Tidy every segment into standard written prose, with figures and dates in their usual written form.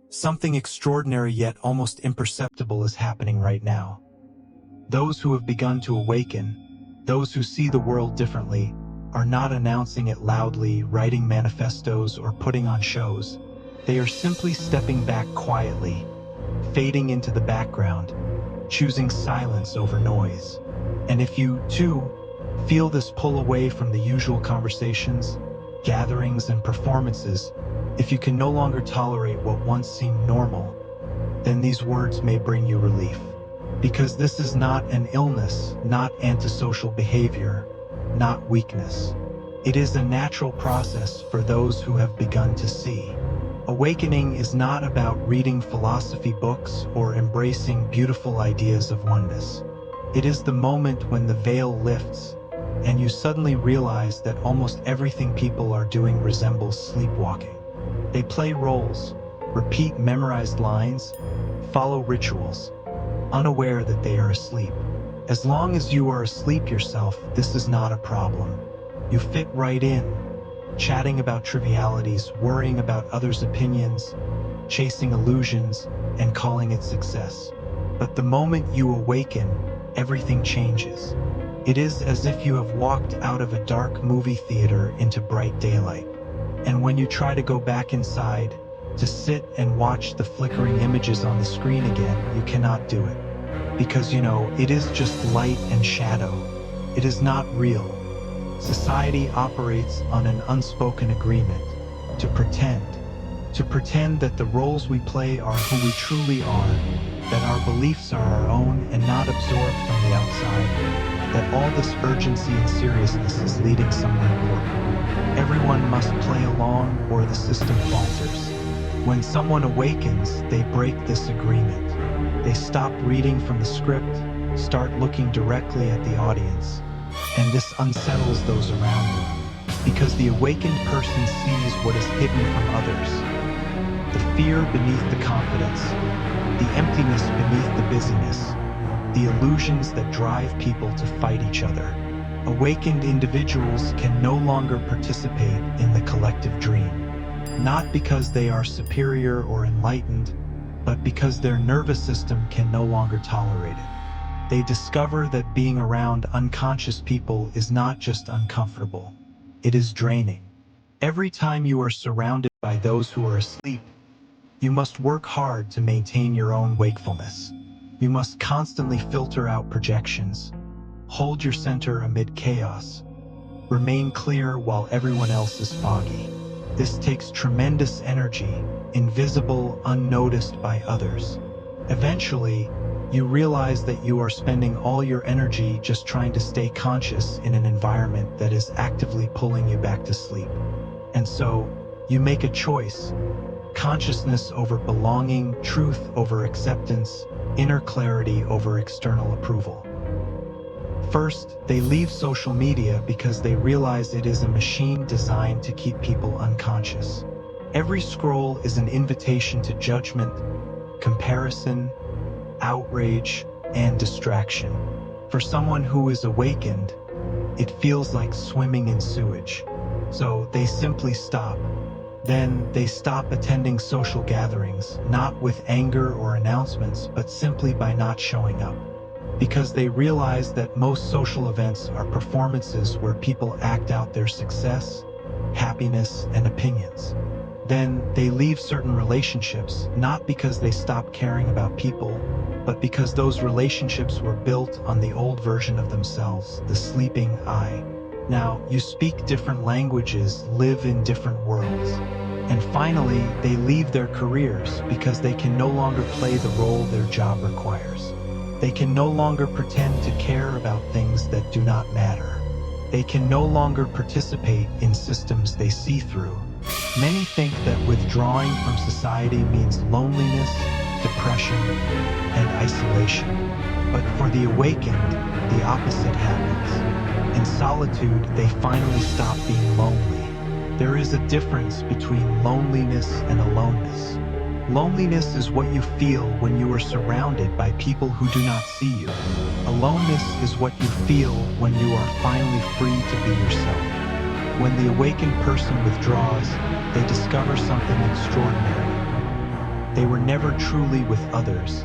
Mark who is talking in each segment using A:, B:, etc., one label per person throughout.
A: Something extraordinary yet almost imperceptible is happening right now. Those who have begun to awaken, those who see the world differently, are not announcing it loudly, writing manifestos, or putting on shows. They are simply stepping back quietly, fading into the background, choosing silence over noise. And if you, too, feel this pull away from the usual conversations, gatherings, and performances, if you can no longer tolerate what once seemed normal, then these words may bring you relief. Because this is not an illness, not antisocial behavior, not weakness. It is a natural process for those who have begun to see. Awakening is not about reading philosophy books or embracing beautiful ideas of oneness. It is the moment when the veil lifts and you suddenly realize that almost everything people are doing resembles sleepwalking. They play roles, repeat memorized lines, follow rituals, unaware that they are asleep. As long as you are asleep yourself, this is not a problem. You fit right in, chatting about trivialities, worrying about others' opinions, chasing illusions, and calling it success. But the moment you awaken, everything changes. It is as if you have walked out of a dark movie theater into bright daylight. And when you try to go back inside, to sit and watch the flickering images on the screen again, you cannot do it. Because it is just light and shadow. It is not real. Society operates on an unspoken agreement to pretend. To pretend that the roles we play are who we truly are, that our beliefs are our own and not absorbed from the outside, that all this urgency and seriousness is leading somewhere important. Everyone must play along or the system falters. When someone awakens, they break this agreement. They stop reading from the script, start looking directly at the audience, and this unsettles those around them, because the awakened person sees what is hidden from others. The fear beneath the confidence, the emptiness beneath the busyness, the illusions that drive people to fight each other. Awakened individuals can no longer participate in the collective dream, not because they are superior or enlightened, but because their nervous system can no longer tolerate it. They discover that being around unconscious people is not just uncomfortable, it is draining. Every time you are surrounded by those who are asleep, you must work hard to maintain your own wakefulness. You must constantly filter out projections, hold your center amid chaos, remain clear while everyone else is foggy. This takes tremendous energy, invisible, unnoticed by others. Eventually, you realize that you are spending all your energy just trying to stay conscious in an environment that is actively pulling you back to sleep. And so, you make a choice: consciousness over belonging, truth over acceptance, inner clarity over external approval. First, they leave social media because they realize it is a machine designed to keep people unconscious. Every scroll is an invitation to judgment, comparison, outrage, and distraction. For someone who is awakened, it feels like swimming in sewage. So they simply stop. Then they stop attending social gatherings, not with anger or announcements, but simply by not showing up. Because they realize that most social events are performances where people act out their success, happiness, and opinions. Then they leave certain relationships, not because they stop caring about people, but because those relationships were built on the old version of themselves, the sleeping I. Now, you speak different languages, live in different worlds. And finally, they leave their careers because they can no longer play the role their job requires. They can no longer pretend to care about things that do not matter. They can no longer participate in systems they see through. Many think that withdrawing from society means loneliness, depression, and isolation. But for the awakened, the opposite happens. In solitude, they finally stop being lonely. There is a difference between loneliness and aloneness. Loneliness is what you feel when you are surrounded by people who do not see you. Aloneness is what you feel when you are finally free to be yourself. When the awakened person withdraws, they discover something extraordinary. They were never truly with others,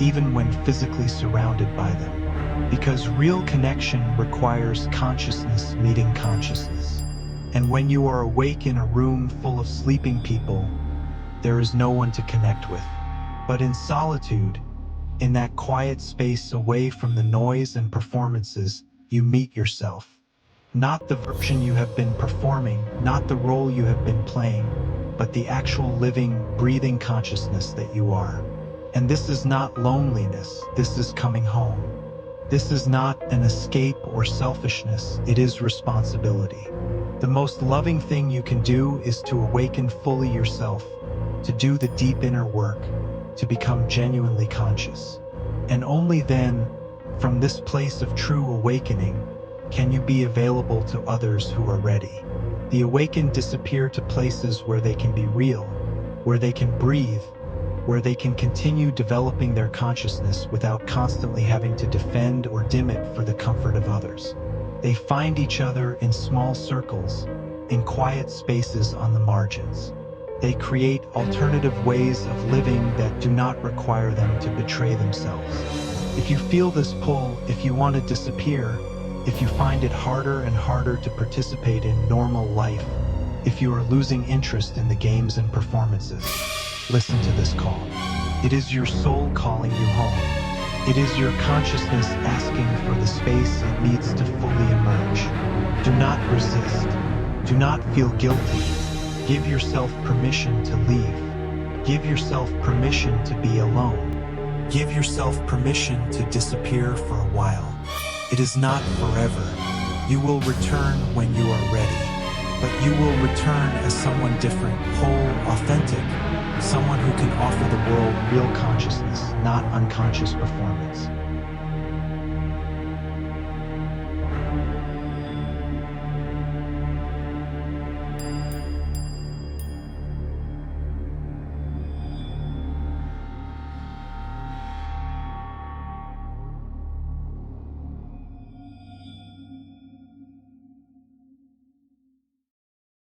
A: even when physically surrounded by them. Because real connection requires consciousness meeting consciousness. And when you are awake in a room full of sleeping people, there is no one to connect with. But in solitude, in that quiet space away from the noise and performances, you meet yourself. Not the version you have been performing, not the role you have been playing, but the actual living, breathing consciousness that you are. And this is not loneliness, this is coming home. This is not an escape or selfishness, it is responsibility. The most loving thing you can do is to awaken fully yourself, to do the deep inner work, to become genuinely conscious. And only then, from this place of true awakening, can you be available to others who are ready. The awakened disappear to places where they can be real, where they can breathe, where they can continue developing their consciousness without constantly having to defend or dim it for the comfort of others. They find each other in small circles, in quiet spaces on the margins. They create alternative ways of living that do not require them to betray themselves. If you feel this pull, if you want to disappear, if you find it harder and harder to participate in normal life, if you are losing interest in the games and performances, listen to this call. It is your soul calling you home. It is your consciousness asking for the space it needs to fully emerge. Do not resist. Do not feel guilty. Give yourself permission to leave. Give yourself permission to be alone. Give yourself permission to disappear for a while. It is not forever. You will return when you are ready. But you will return as someone different, whole, authentic, someone who can offer the world real consciousness, not unconscious performance.